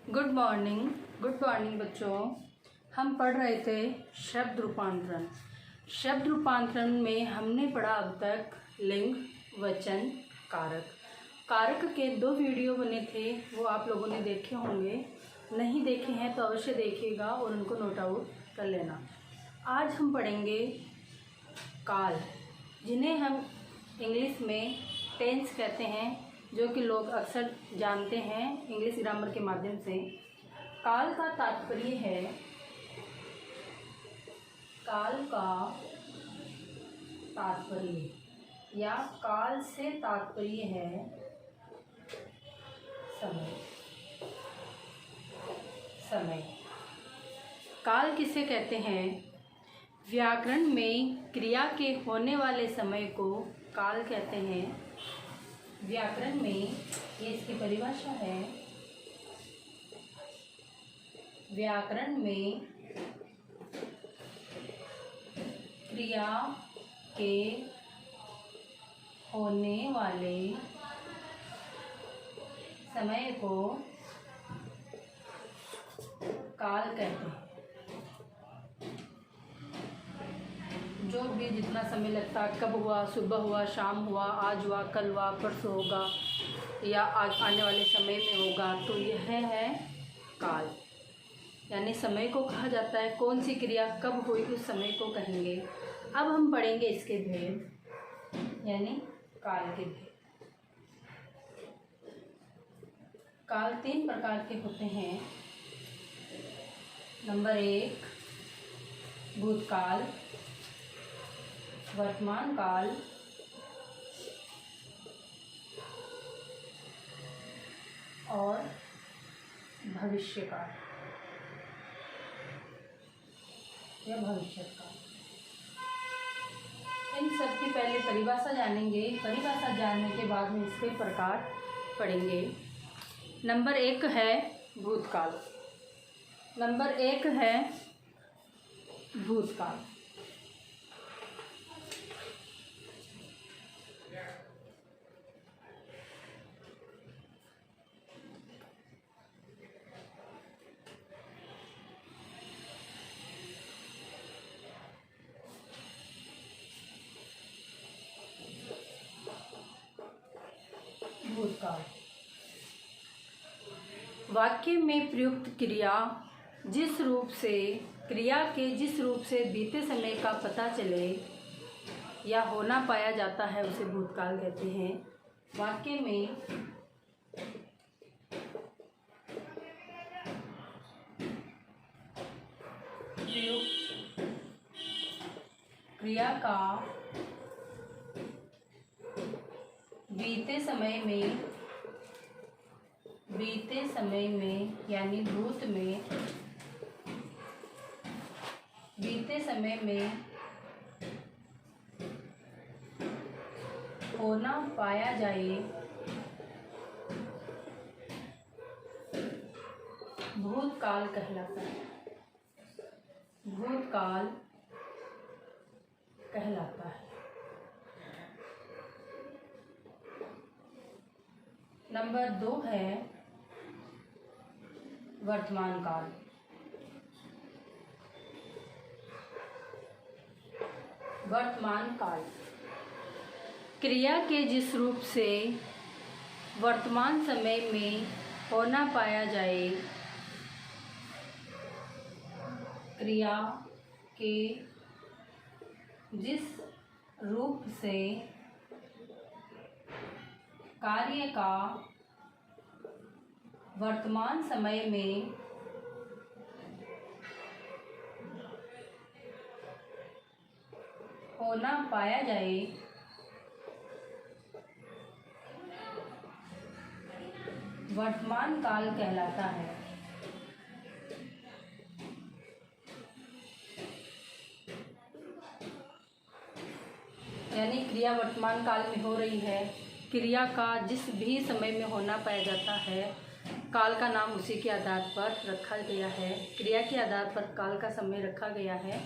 Good morning बच्चों। हम पढ़ रहे थे शब्द रूपांतरण। शब्द रूपांतरण में हमने पढ़ा अब तक लिंग, वचन, कारक। कारक के 2 वीडियो बने थे, वो आप लोगों ने देखे होंगे। नहीं देखे हैं तो अवश्य देखिएगा और उनको नोट आउट कर लेना। आज हम पढ़ेंगे काल, जिन्हें हम इंग्लिश में टेंस कहते हैं, जो कि लोग अक्सर जानते हैं इंग्लिश ग्रामर के माध्यम से। काल का तात्पर्य है, काल का तात्पर्य या काल से तात्पर्य है समय। समय काल किसे कहते हैं? व्याकरण में क्रिया के होने वाले समय को काल कहते हैं। व्याकरण में ये इसकी परिभाषा है। व्याकरण में क्रिया के होने वाले समय को काल कहते हैं। जो भी जितना समय लगता है, कब हुआ, सुबह हुआ, शाम हुआ, आज हुआ, कल हुआ, परसों होगा या आने वाले समय में होगा, तो यह है काल। यानी समय को कहा जाता है। कौन सी क्रिया कब हुई उस समय को कहेंगे। अब हम पढ़ेंगे इसके भेद, यानी काल के भेद। काल 3 प्रकार के होते हैं। नंबर 1 भूतकाल, वर्तमान काल और भविष्य काल या भविष्य काल। इन सब की पहले परिभाषा जानेंगे। परिभाषा जानने के बाद में इसके प्रकार पढ़ेंगे। नंबर 1 है भूतकाल। नंबर 1 है भूतकाल। भूतकाल वाक्य में प्रयुक्त क्रिया जिस रूप से बीते समय का पता चले या होना पाया जाता है, उसे भूतकाल कहते हैं। वाक्य में प्रयुक्त क्रिया का बीते समय में यानी भूत में, बीते समय में होना पाया जाए, भूतकाल कहलाता है। भूतकाल कहलाता है। नंबर 2 है वर्तमान काल। वर्तमान काल क्रिया के जिस रूप से वर्तमान समय में होना पाया जाए, क्रिया के जिस रूप से कार्य का वर्तमान समय में होना पाया जाए, वर्तमान काल कहलाता है। यानी क्रिया वर्तमान काल में हो रही है। क्रिया का जिस भी समय में होना पाया जाता है, काल का नाम उसी के आधार पर रखा गया है। क्रिया के आधार पर काल का समय रखा गया है।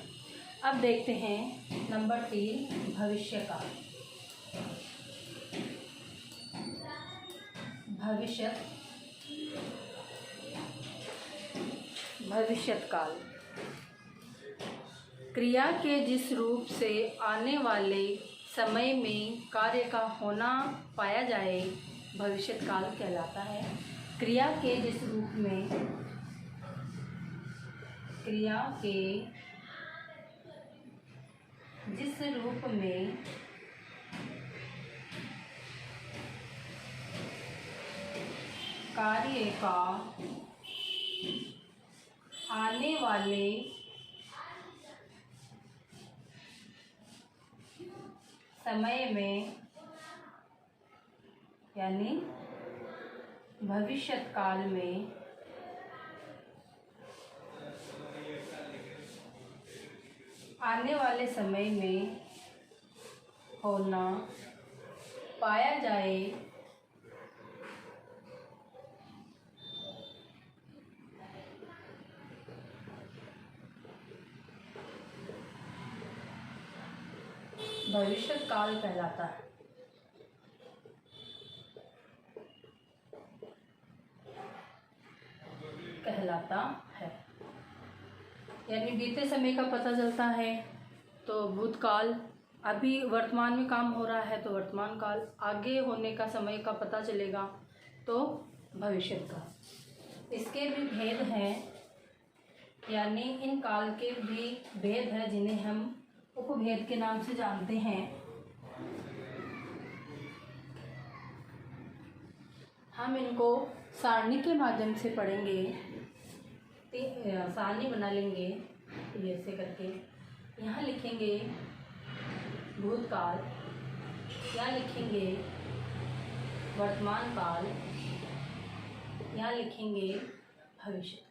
अब देखते हैं नंबर 3 भविष्य काल। भविष्य भविष्यकाल। क्रिया के जिस रूप से आने वाले समय में कार्य का होना पाया जाए भविष्यकाल कहलाता है। क्रिया के जिस रूप में कार्य का आने वाले समय में यानी भविष्यकाल में आने वाले समय में होना पाया जाए भविष्यकाल कहलाता है। यानी बीते समय का पता चलता है तो भूतकाल, अभी वर्तमान में काम हो रहा है तो वर्तमान काल, आगे होने का समय का पता चलेगा तो भविष्यकाल। इसके भी भेद हैं, यानी इन काल के भी भेद है जिन्हें हम उपभेद के नाम से जानते हैं। हम इनको सारणी के माध्यम से पढ़ेंगे। सारणी बना लेंगे ऐसे करके। यहाँ लिखेंगे भूतकाल, यहाँ लिखेंगे वर्तमान काल, यहाँ लिखेंगे भविष्य।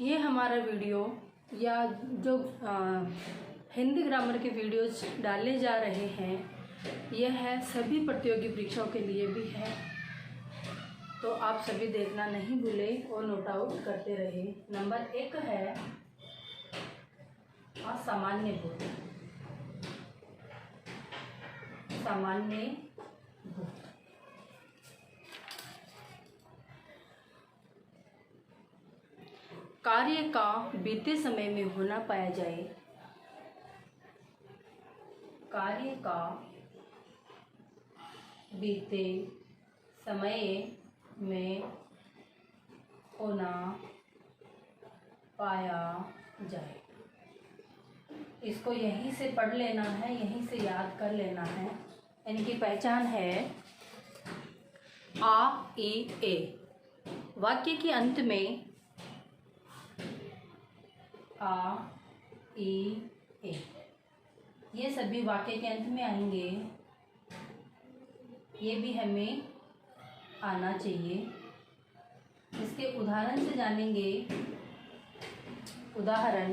ये हमारा वीडियो या जो हिंदी ग्रामर के वीडियोज डाले जा रहे हैं यह है सभी प्रतियोगी परीक्षाओं के लिए भी है, तो आप सभी देखना नहीं भूलें और नोट आउट करते रहे। नंबर 1 है सामान्य भूत। सामान्य भूत कार्य का बीते समय में होना पाया जाए। कार्य का बीते समय में होना पाया जाए। इसको यहीं से पढ़ लेना है, यहीं से याद कर लेना है। इनकी पहचान है आ, ई, ए। वाक्य के अंत में आ, ई, ए ये सभी वाक्य के अंत में आएंगे। ये भी हमें आना चाहिए। इसके उदाहरण से जानेंगे। उदाहरण,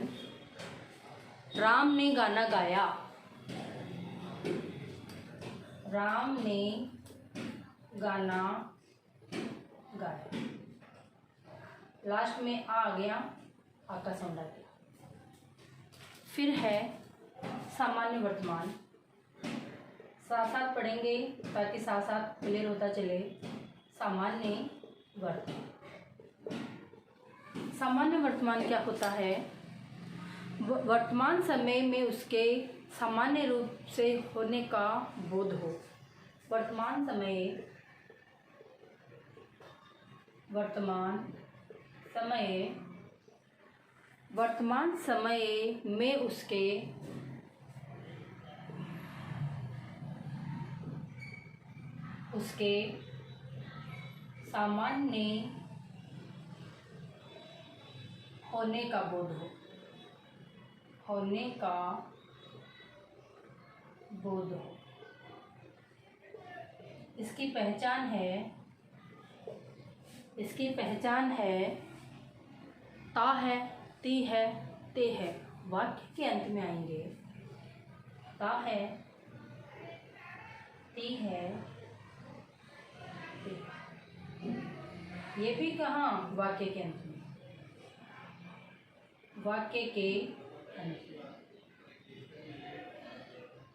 राम ने गाना गाया। राम ने गाना गाया। लास्ट में आ गया, आका साउंड आ गया। फिर है सामान्य वर्तमान। साथ साथ पढ़ेंगे ताकि साथ साथ क्लियर होता चले। सामान्य वर्तमान। सामान्य वर्तमान क्या होता है? वर्तमान समय में उसके सामान्य रूप से होने का बोध हो। वर्तमान समय में उसके सामान्य होने का बोध हो। इसकी पहचान है ता है, ती है, ते है। वाक्य के अंत में आएंगे। ता है, ती है, ते। ये भी कहाँ? वाक्य के अंत में। वाक्य के अंत में।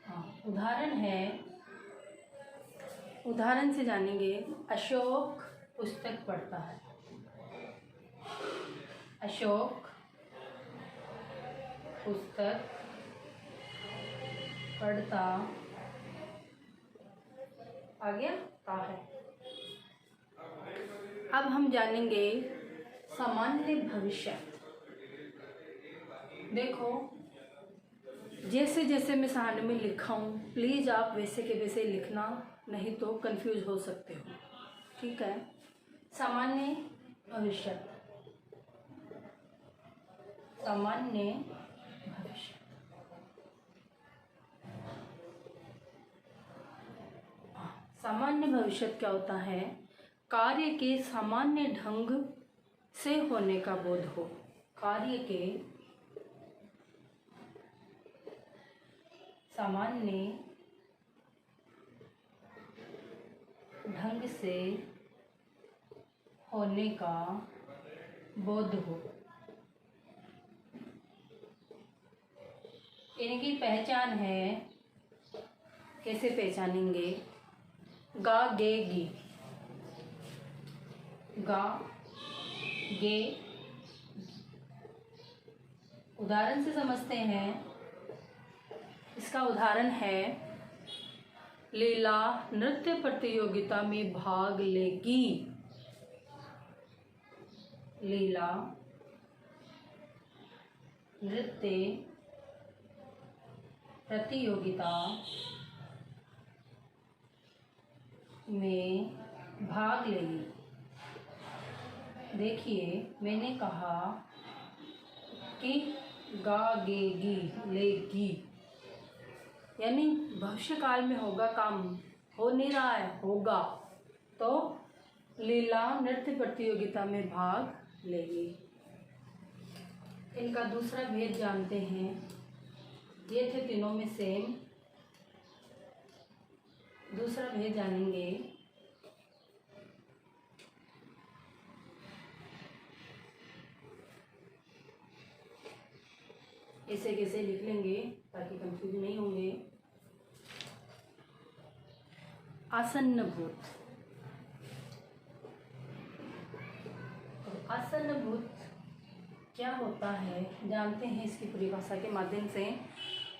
हाँ, उदाहरण है उदाहरण से जानेंगे। अशोक पुस्तक पढ़ता है। अशोक पुस्तक पढ़ता आ गया ता है। अब हम जानेंगे सामान्य भविष्य। देखो, जैसे जैसे मैं सहानी में लिखा हूँ, प्लीज़ आप वैसे के वैसे लिखना, नहीं तो कंफ्यूज हो सकते हो। ठीक है। सामान्य भविष्य। सामान्य भविष्य। सामान्य भविष्य क्या होता है? कार्य के सामान्य ढंग से होने का बोध हो। कार्य के सामान्य ढंग से होने का बोध हो। इनकी पहचान है, कैसे पहचानेंगे? गा गे गी। गा गे। उदाहरण से समझते हैं। इसका उदाहरण है, लीला नृत्य प्रतियोगिता में भाग लेगी। लीला नृत्य प्रतियोगिता में भाग लेगी। देखिए, मैंने कहा कि गागेगी, लेगी, यानी भविष्य काल में होगा काम, हो नहीं रहा है, होगा। तो लीला नृत्य प्रतियोगिता में भाग लेगी। इनका दूसरा भेद जानते हैं। ये थे तीनों में सेम। दूसरा भेद जानेंगे। ऐसे कैसे लिख लेंगे ताकि कंफ्यूज नहीं होंगे। आसन्न भूत। आसन्न भूत क्या होता है जानते हैं इसकी परिभाषा के माध्यम से।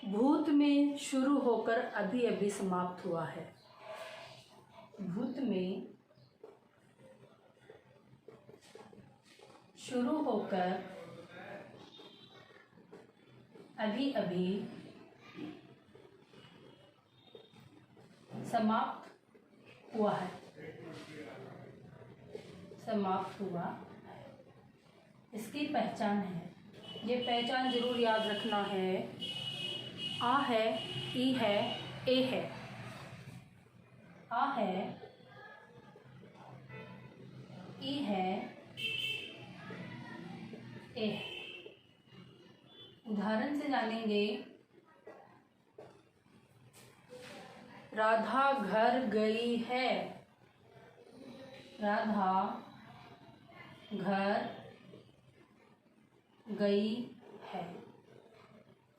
भूत में शुरू होकर अभी अभी समाप्त हुआ है। भूत में शुरू होकर अभी अभी समाप्त हुआ है। समाप्त हुआ। इसकी पहचान है, ये पहचान जरूर याद रखना है। आ है, ई है, ए है। आ है, ई है, ए है। उदाहरण से जानेंगे। राधा घर गई है। राधा घर गई है।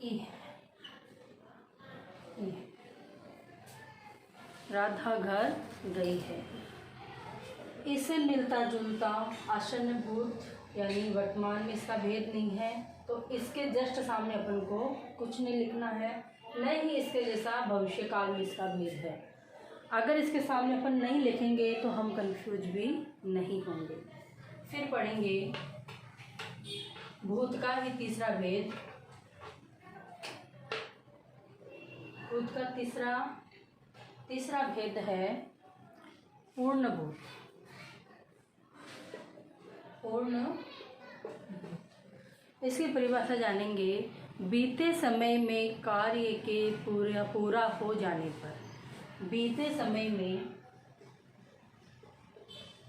ई है। राधा घर गई है। इससे मिलता जुलता आसन्न भूत यानी वर्तमान में इसका भेद नहीं है, तो इसके जस्ट सामने अपन को कुछ नहीं लिखना है, न ही इसके जैसा भविष्य काल में इसका भेद है। अगर इसके सामने अपन नहीं लिखेंगे तो हम कंफ्यूज भी नहीं होंगे। फिर पढ़ेंगे भूत का ही तीसरा भेद। भूत का तीसरा भेद है पूर्ण भूत। पूर्ण। इसकी परिभाषा जानेंगे। बीते समय में कार्य के पूरा हो जाने पर। बीते समय में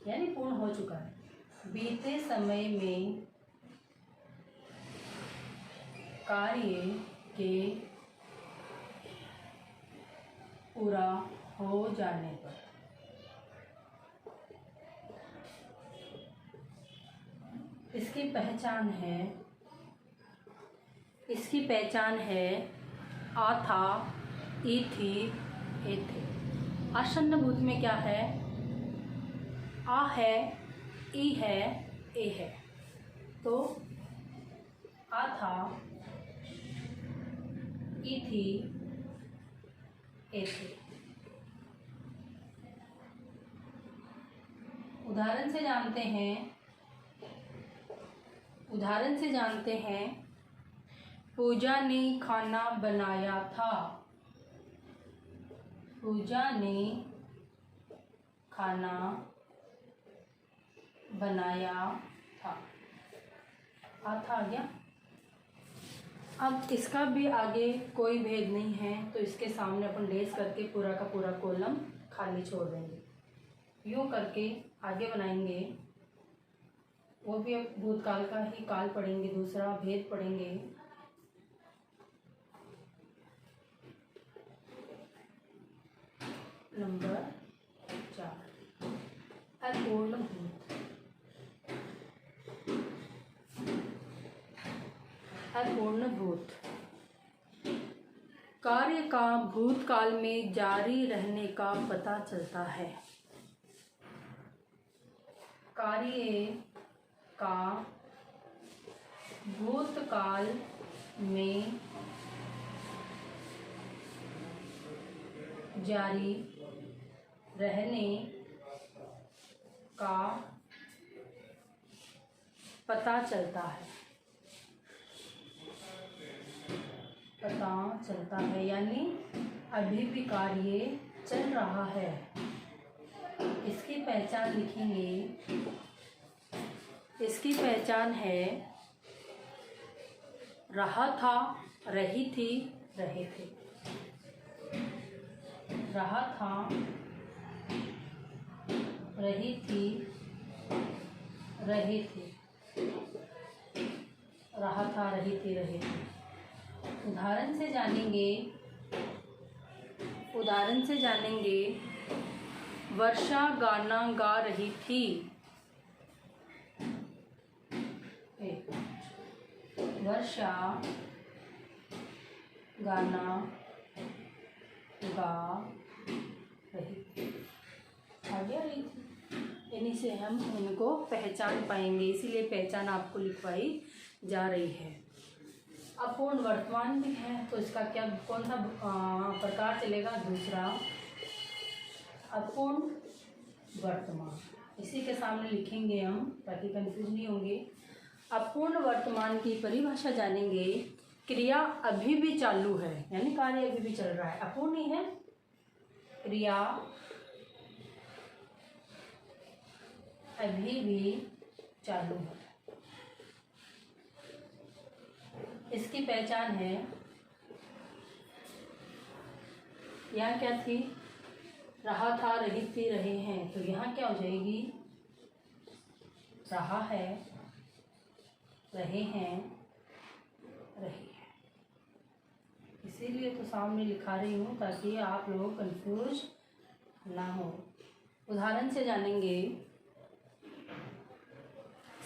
यानी पूर्ण हो चुका है। बीते समय में कार्य के पूरा हो जाने पर। इसकी पहचान है। इसकी पहचान है आ था, ई थी, ए थे। आसन्न भूत में क्या है? आ है, ई है, ए है। तो आ था, ई थी, ए थे। उदाहरण से जानते हैं पूजा ने खाना बनाया था। पूजा ने खाना बनाया था। आ था आ गया। अब इसका भी आगे कोई भेद नहीं है, तो इसके सामने अपन डेस करके पूरा का पूरा कॉलम खाली छोड़ देंगे। यूँ करके आगे बनाएंगे, वो भी अब भूतकाल का ही काल पढ़ेंगे, दूसरा भेद पढ़ेंगे। नंबर 4, अपूर्ण भूत। अपूर्ण भूत कार्य का भूतकाल में जारी रहने का पता चलता है। कार्य का भूतकाल में जारी रहने का पता चलता है। यानी अभी भी कार्य चल रहा है। इसकी पहचान लिखेंगे। इसकी पहचान है रहा था, रही थी, रहे थे। रहा था, रही थी, रहे थे। रहा था, रही थी, रहे थे। उदाहरण से जानेंगे वर्षा गाना गा रही थी। वर्षा गाना गा रही थी। आगे रही थी। इन्हीं से हम इनको पहचान पाएंगे, इसीलिए पहचान आपको लिखवाई जा रही है। अपूर्ण वर्तमान भी है, तो इसका क्या कौन सा प्रकार चलेगा? दूसरा, अपूर्ण वर्तमान। इसी के सामने लिखेंगे हम, ताकि कंफ्यूज नहीं होंगे। अपूर्ण वर्तमान की परिभाषा जानेंगे। क्रिया अभी भी चालू है, यानी कार्य अभी भी चल रहा है, अपूर्ण ही है। क्रिया अभी भी चालू है। इसकी पहचान है, यहाँ क्या थी? रहा था, रही थी, रहे हैं। तो यहाँ क्या हो जाएगी? रहा है, रहे हैं, रही है। इसीलिए तो सामने लिखा रही हूँ, ताकि आप लोग कंफ्यूज ना हो। उदाहरण से जानेंगे।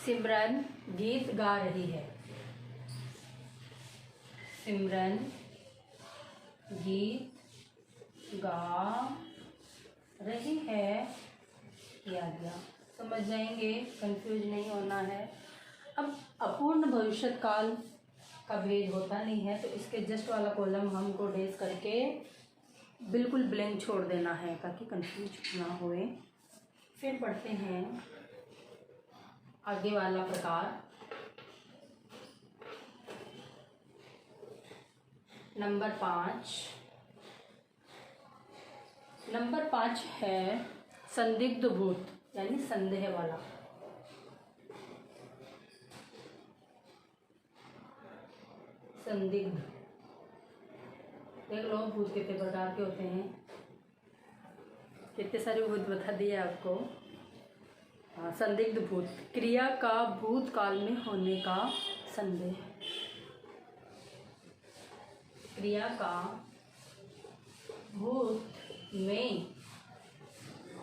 सिमरन गीत गा रही है। सिमरन गीत गा रही है, किया गया। समझ जाएंगे, कंफ्यूज नहीं होना है। अब अपूर्ण भविष्यकाल का भेद होता नहीं है, तो इसके जस्ट वाला कॉलम हमको डेस करके बिल्कुल ब्लैंक छोड़ देना है, ताकि कंफ्यूज ना होए। फिर पढ़ते हैं आगे वाला प्रकार। नंबर 5 है संदिग्ध भूत, यानी संदेह वाला। संदिग्ध, देख लो भूत कितने प्रकार के होते हैं, कितने सारे भूत बता दिए आपको। संदिग्ध भूत, क्रिया का भूतकाल में होने का संदेह। क्रिया का भूत में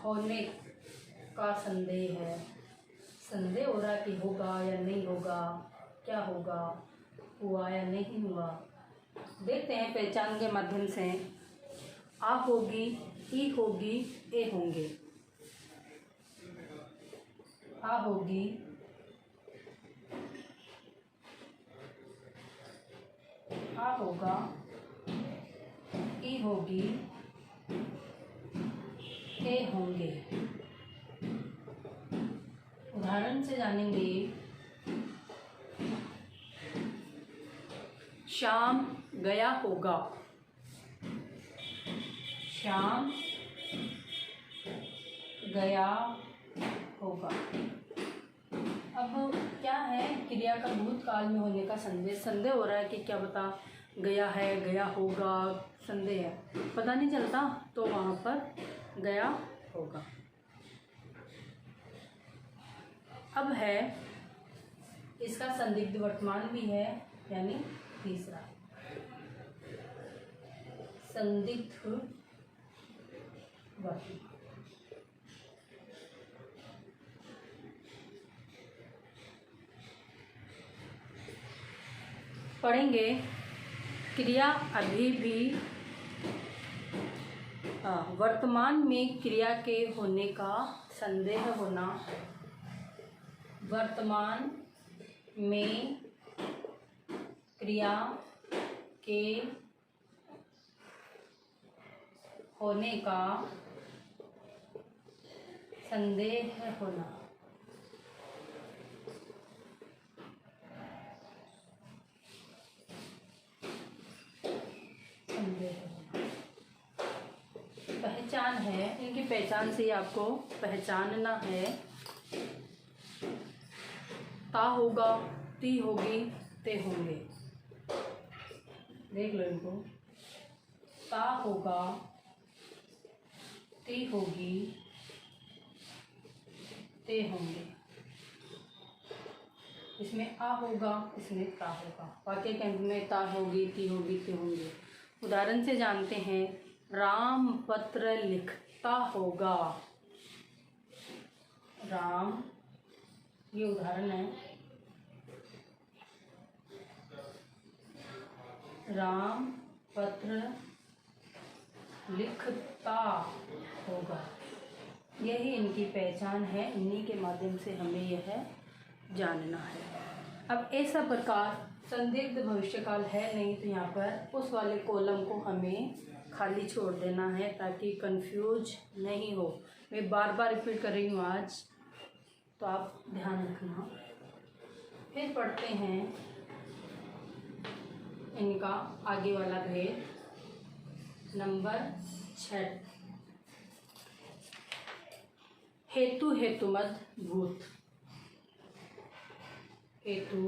होने का संदेह है। संदेह हो रहा कि होगा या नहीं होगा, क्या होगा, हुआ या नहीं हुआ। देखते हैं पहचान के माध्यम से। आ होगी, ई होगी ए होंगे, आ होगी आ होगा, ई होगी ए होंगे। उदाहरण से जानेंगे। श्याम गया होगा, श्याम गया होगा। अब क्या है, क्रिया का भूतकाल में होने का संदेह हो रहा है कि क्या पता गया है, गया होगा, संदेह है, पता नहीं चलता, तो वहाँ पर गया होगा। अब है इसका संदिग्ध वर्तमान भी है, यानी तीसरा संदिग्ध वर्तमान। पढ़ेंगे। क्रिया अभी भी वर्तमान में क्रिया के होने का संदेह होना, वर्तमान में क्रिया के होने का संदेह होना, पहचान है, इनकी पहचान से ही आपको पहचानना है। ता होगा, ती होगी, ते होंगे। देख लो इनको। ता होगा, ती होगी, ते होंगे। इसमें आ होगा, इसमें ता होगा। वाक्य के अंत में ता होगी, ती होगी, ते होंगे। उदाहरण से जानते हैं। राम पत्र लिखता होगा। राम, ये उदाहरण है। राम पत्र लिखता होगा। यही इनकी पहचान है, इन्हीं के माध्यम से हमें यह जानना है। अब ऐसा प्रकार संदिग्ध भविष्यकाल है नहीं, तो यहाँ पर उस वाले कॉलम को हमें खाली छोड़ देना है ताकि कंफ्यूज नहीं हो। मैं बार बार रिपीट कर रही हूँ आज, तो आप ध्यान रखना। फिर पढ़ते हैं इनका आगे वाला भेद नंबर 6। हेतु हेतुमद भूत। हेतु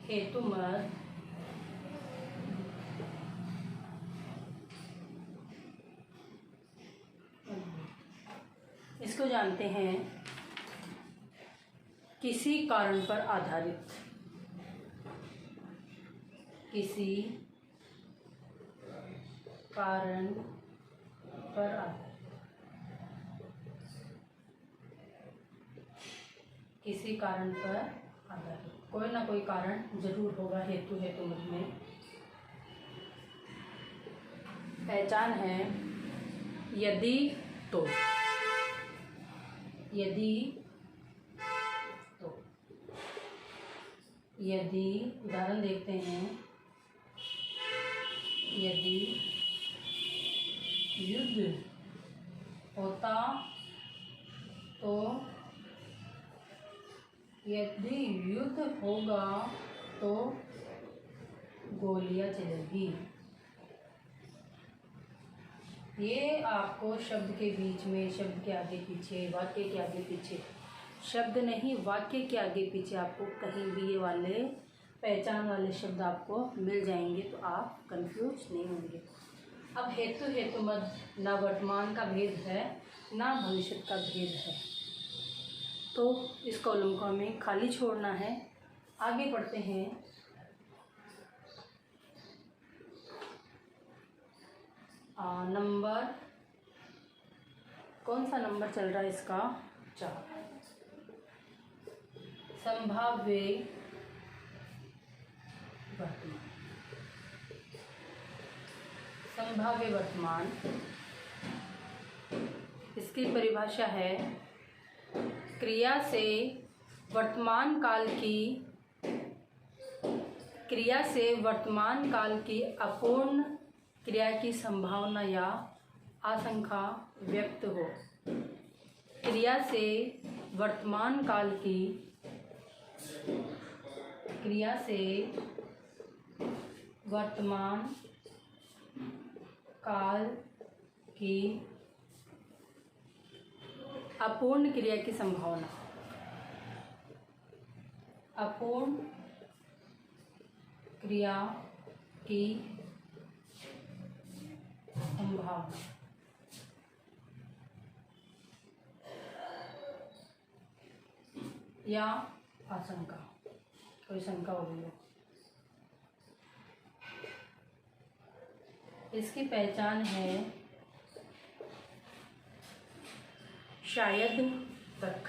हेतुमद इसको जानते हैं। किसी कारण पर आधारित, किसी कारण पर आधारित, किसी कारण पर आधारित, कोई ना कोई कारण जरूर होगा हेतु हेतुमद में। पहचान है यदि तो, यदि तो, यदि उदाहरण देखते हैं। यदि युद्ध होता तो, यदि युद्ध होगा तो गोलियां चलेगी। ये आपको शब्द के बीच में, शब्द के आगे पीछे, वाक्य के आगे पीछे, शब्द नहीं वाक्य के आगे पीछे आपको कहीं भी ये वाले पहचान वाले शब्द आपको मिल जाएंगे, तो आप कंफ्यूज नहीं होंगे। अब हेतु हेतुमद ना वर्तमान का भेद है, ना भविष्य का भेद है, तो इस कॉलम को हमें खाली छोड़ना है। आगे बढ़ते हैं। नंबर, कौन सा नंबर चल रहा है इसका? 4। संभाव्य वर्तमान। संभाव्य वर्तमान इसकी परिभाषा है क्रिया से वर्तमान काल की अपूर्ण क्रिया की संभावना या आशंका व्यक्त हो। क्रिया से वर्तमान काल की अपूर्ण क्रिया की संभावना, अपूर्ण क्रिया की संभावना या आशंका, कोई शंका हो गई हो। इसकी पहचान है शायद तक।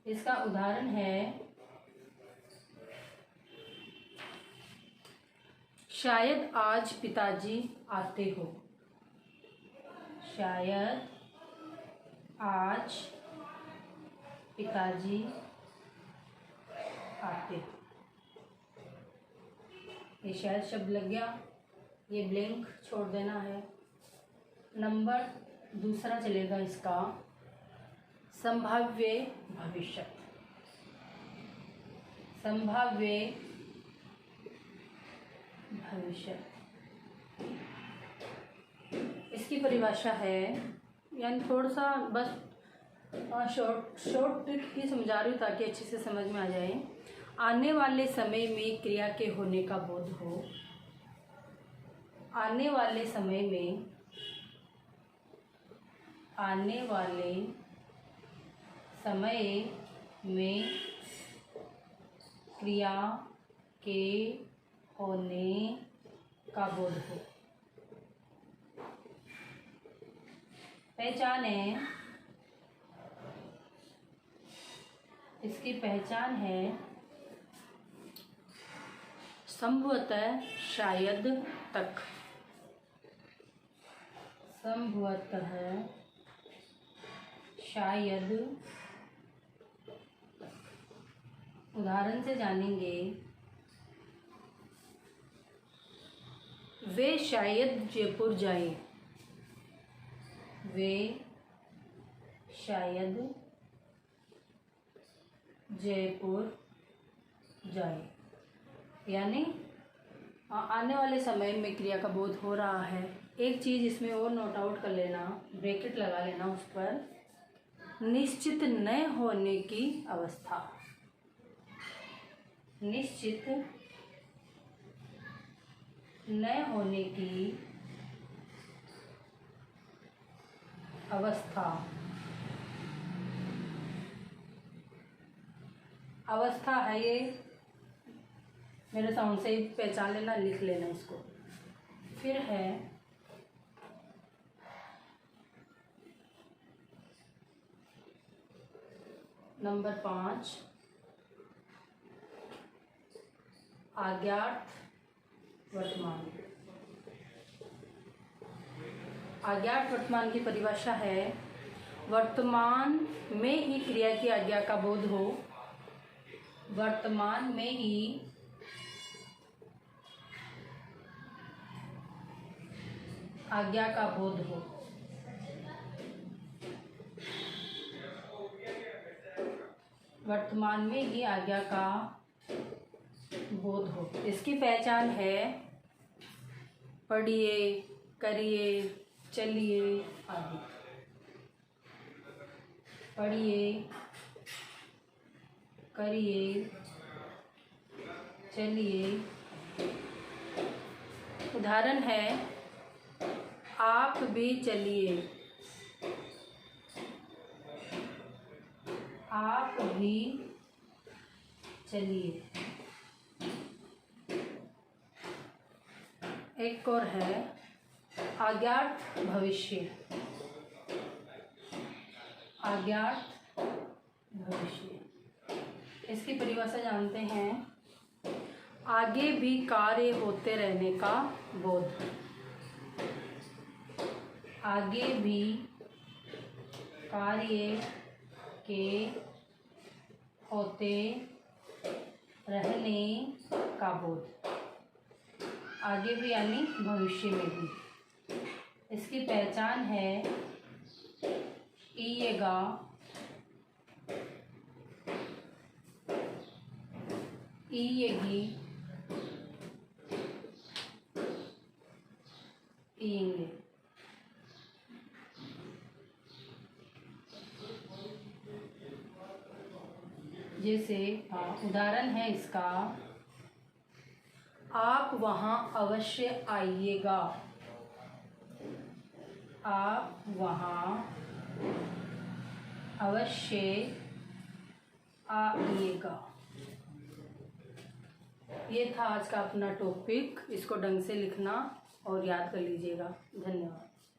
इसका उदाहरण है शायद आज पिताजी आते हो। शायद आज पिताजी आते हो। ये शायद शब्द लग गया, ये ब्लैंक छोड़ देना है। नंबर दूसरा चलेगा इसका संभाव्य भविष्य। संभाव्य भविष्य इसकी परिभाषा है, यानी थोड़ा सा बस शॉर्ट ही समझा रही हूँ ताकि अच्छे से समझ में आ जाए। आने वाले समय में क्रिया के होने का बोध हो। आने वाले समय में क्रिया के होने का बोध हो। पहचान है, इसकी पहचान है संभवतः शायद तक। संभवतः शायद उदाहरण से जानेंगे। वे शायद जयपुर जाएं। वे शायद जयपुर जाएं, यानी आने वाले समय में क्रिया का बोध हो रहा है। एक चीज़ इसमें और नोट आउट कर लेना, ब्रैकेट लगा लेना उस पर, निश्चित न होने की अवस्था। निश्चित न होने की अवस्था। अवस्था है ये, मेरे साउंड से पहचान लेना, लिख लेना इसको। फिर है नंबर 5 अज्ञात वर्तमान। अज्ञात वर्तमान की परिभाषा है वर्तमान में ही क्रिया की आज्ञा का बोध हो। वर्तमान में ही आज्ञा का बोध हो। वर्तमान में ही आज्ञा का बोध हो। इसकी पहचान है पढ़िए, करिए, चलिए आदि। पढ़िए, करिए, चलिए। उदाहरण है आप भी चलिए। आप भी चलिए। एक और है अज्ञात भविष्य। अज्ञात भविष्य, इसकी परिभाषा जानते हैं। आगे भी कार्य होते रहने का बोध। आगे भी कार्य के होते रहने का बोध। आगे भी यानी भविष्य में भी। इसकी पहचान है ईयेगा, ईयेगी, ईयेंगे। जैसे उदाहरण है इसका, आप वहाँ अवश्य आइएगा। आप वहाँ अवश्य आइएगा। ये था आज का अपना टॉपिक। इसको ढंग से लिखना और याद कर लीजिएगा। धन्यवाद।